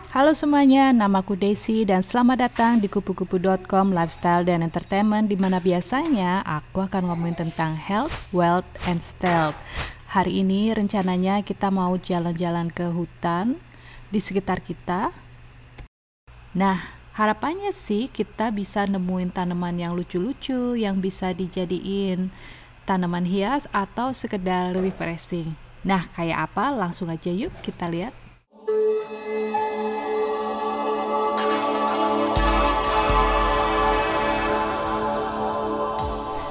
Halo semuanya, namaku Desi dan selamat datang di kupu-kupu.com lifestyle dan entertainment, di mana biasanya aku akan ngomongin tentang health, wealth, and stealth. Hari ini rencananya kita mau jalan-jalan ke hutan di sekitar kita. Nah, harapannya sih kita bisa nemuin tanaman yang lucu-lucu yang bisa dijadiin tanaman hias atau sekedar refreshing. Nah, kayak apa? Langsung aja yuk kita lihat.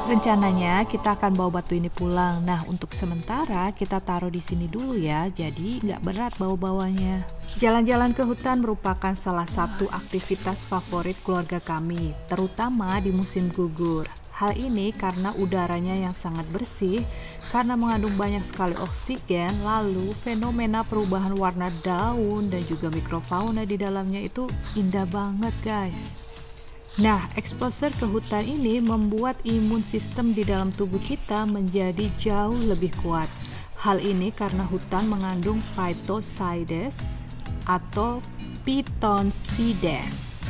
Rencananya kita akan bawa batu ini pulang. Nah, untuk sementara kita taruh di sini dulu ya, jadi nggak berat bawa-bawanya. Jalan-jalan ke hutan merupakan salah satu aktivitas favorit keluarga kami, terutama di musim gugur. Hal ini karena udaranya yang sangat bersih, karena mengandung banyak sekali oksigen, lalu fenomena perubahan warna daun dan juga mikrofauna di dalamnya itu indah banget guys. Nah, exposure ke hutan ini membuat imun sistem di dalam tubuh kita menjadi jauh lebih kuat. Hal ini karena hutan mengandung phytoncides atau phytoncides.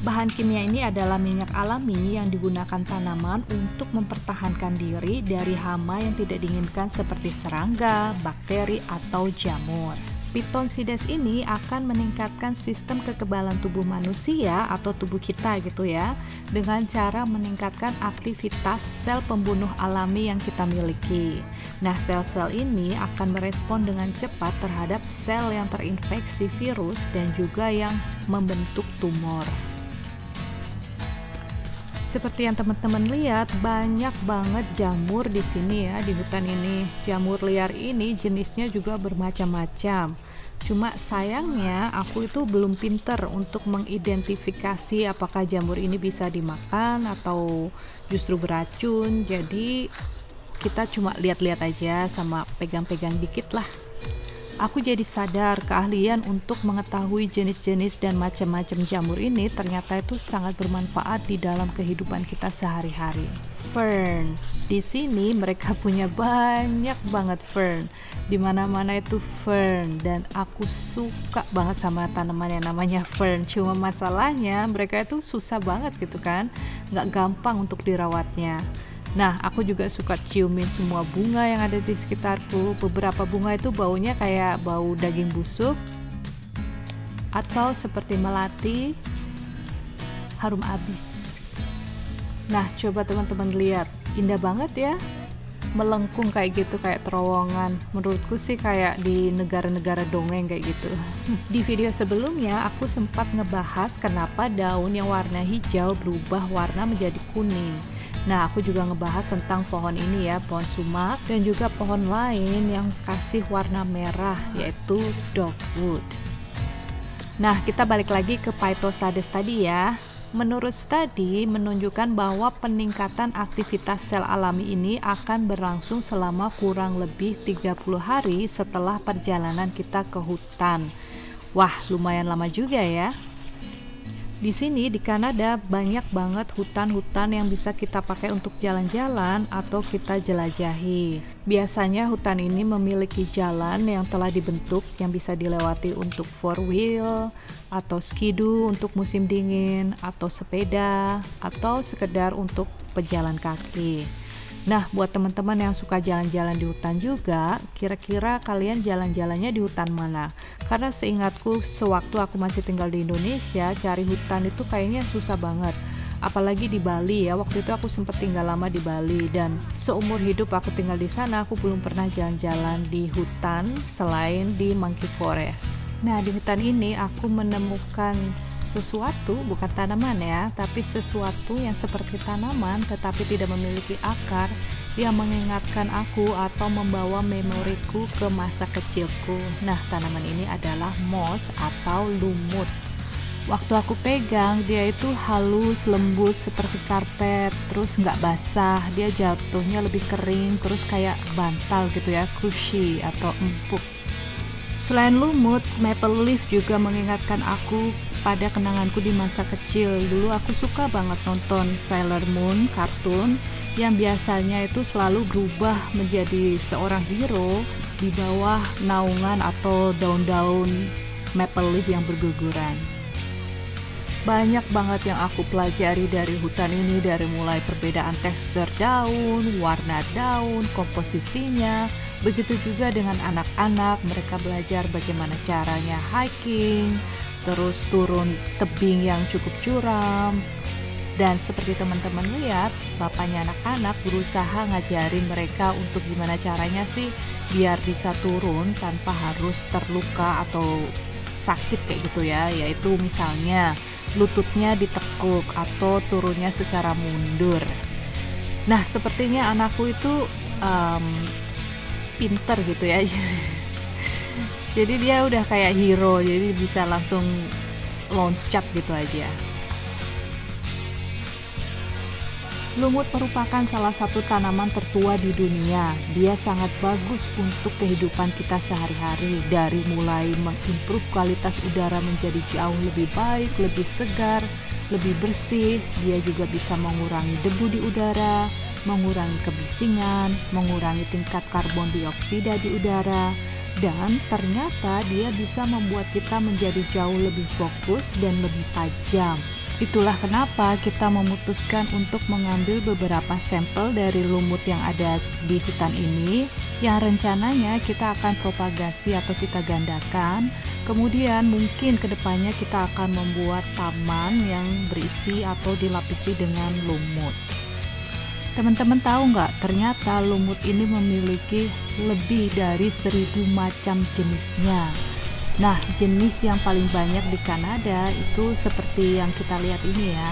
Bahan kimia ini adalah minyak alami yang digunakan tanaman untuk mempertahankan diri dari hama yang tidak diinginkan seperti serangga, bakteri, atau jamur. Phytoncides ini akan meningkatkan sistem kekebalan tubuh manusia atau tubuh kita gitu ya, dengan cara meningkatkan aktivitas sel pembunuh alami yang kita miliki. Nah, sel-sel ini akan merespon dengan cepat terhadap sel yang terinfeksi virus dan juga yang membentuk tumor. Seperti yang teman-teman lihat, banyak banget jamur di sini ya, di hutan ini. Jamur liar ini jenisnya juga bermacam-macam. Cuma sayangnya aku itu belum pinter untuk mengidentifikasi apakah jamur ini bisa dimakan atau justru beracun. Jadi kita cuma lihat-lihat aja sama pegang-pegang dikit lah. Aku jadi sadar keahlian untuk mengetahui jenis-jenis dan macam-macam jamur ini ternyata itu sangat bermanfaat di dalam kehidupan kita sehari-hari. Fern, di sini mereka punya banyak banget fern. Di mana-mana itu fern dan aku suka banget sama tanaman yang namanya fern. Cuma masalahnya mereka itu susah banget gitu kan, nggak gampang untuk dirawatnya. Nah, aku juga suka ciumin semua bunga yang ada di sekitarku. Beberapa bunga itu baunya kayak bau daging busuk atau seperti melati, harum abis. Nah, coba teman-teman lihat, indah banget ya, melengkung kayak gitu, kayak terowongan. Menurutku sih kayak di negara-negara dongeng kayak gitu. Di video sebelumnya aku sempat ngebahas kenapa daun yang warna hijau berubah warna menjadi kuning. Nah, aku juga ngebahas tentang pohon ini ya, pohon sumak, dan juga pohon lain yang kasih warna merah, yaitu dogwood. Nah, kita balik lagi ke phytoncides tadi ya. Menurut studi menunjukkan bahwa peningkatan aktivitas sel alami ini akan berlangsung selama kurang lebih 30 hari setelah perjalanan kita ke hutan. Wah, lumayan lama juga ya. Di sini di Kanada banyak banget hutan-hutan yang bisa kita pakai untuk jalan-jalan atau kita jelajahi. Biasanya hutan ini memiliki jalan yang telah dibentuk yang bisa dilewati untuk four wheel atau skidoo untuk musim dingin atau sepeda atau sekedar untuk pejalan kaki. Nah, buat teman-teman yang suka jalan-jalan di hutan juga, kira-kira kalian jalan-jalannya di hutan mana? Karena seingatku sewaktu aku masih tinggal di Indonesia, cari hutan itu kayaknya susah banget. Apalagi di Bali ya, waktu itu aku sempat tinggal lama di Bali dan seumur hidup aku tinggal di sana, aku belum pernah jalan-jalan di hutan selain di Monkey Forest. Nah, di hutan ini aku menemukan sesuatu, bukan tanaman ya, tapi sesuatu yang seperti tanaman tetapi tidak memiliki akar, yang mengingatkan aku atau membawa memoriku ke masa kecilku. Nah, tanaman ini adalah moss atau lumut. Waktu aku pegang, dia itu halus, lembut seperti karpet, terus nggak basah, dia jatuhnya lebih kering, terus kayak bantal gitu ya, cushy atau empuk. Selain lumut, maple leaf juga mengingatkan aku pada kenanganku di masa kecil. Dulu aku suka banget nonton Sailor Moon kartun yang biasanya itu selalu berubah menjadi seorang hero di bawah naungan atau daun-daun maple leaf yang berguguran. Banyak banget yang aku pelajari dari hutan ini, dari mulai perbedaan tekstur daun, warna daun, komposisinya. Begitu juga dengan anak-anak, mereka belajar bagaimana caranya hiking, terus turun tebing yang cukup curam. Dan seperti teman-teman lihat, bapaknya anak-anak berusaha ngajarin mereka untuk gimana caranya sih biar bisa turun tanpa harus terluka atau sakit kayak gitu ya, yaitu misalnya lututnya ditekuk atau turunnya secara mundur. Nah, sepertinya anakku itu pinter gitu ya. Jadi dia udah kayak hero, jadi bisa langsung loncat gitu aja. Lumut merupakan salah satu tanaman tertua di dunia. Dia sangat bagus untuk kehidupan kita sehari-hari, dari mulai mengimprove kualitas udara menjadi jauh lebih baik, lebih segar, lebih bersih. Dia juga bisa mengurangi debu di udara, mengurangi kebisingan, mengurangi tingkat karbon dioksida di udara, dan ternyata dia bisa membuat kita menjadi jauh lebih fokus dan lebih tajam. Itulah kenapa kita memutuskan untuk mengambil beberapa sampel dari lumut yang ada di hutan ini, yang rencananya kita akan propagasi atau kita gandakan. Kemudian mungkin kedepannya kita akan membuat taman yang berisi atau dilapisi dengan lumut. Teman-teman tahu nggak, ternyata lumut ini memiliki lebih dari 1000 macam jenisnya. Nah, jenis yang paling banyak di Kanada itu seperti yang kita lihat ini ya.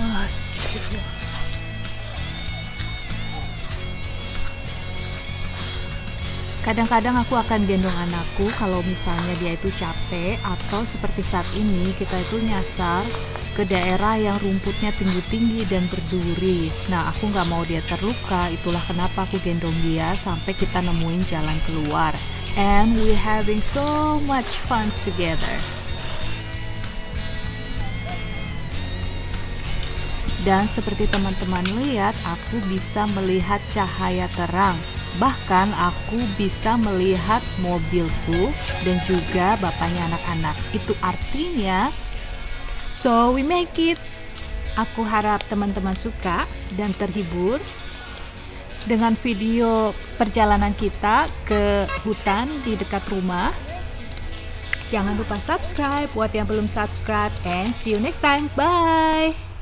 Wah, beautiful. Kadang-kadang aku akan gendong anakku kalau misalnya dia itu capek, atau seperti saat ini kita itu nyasar ke daerah yang rumputnya tinggi-tinggi dan berduri. Nah, aku nggak mau dia terluka, itulah kenapa aku gendong dia sampai kita nemuin jalan keluar. And we having so much fun together. Dan seperti teman-teman lihat, aku bisa melihat cahaya terang. Bahkan aku bisa melihat mobilku dan juga bapaknya anak-anak. Itu artinya so we make it. Aku harap teman-teman suka dan terhibur dengan video perjalanan kita ke hutan di dekat rumah. Jangan lupa subscribe buat yang belum subscribe, and see you next time. Bye.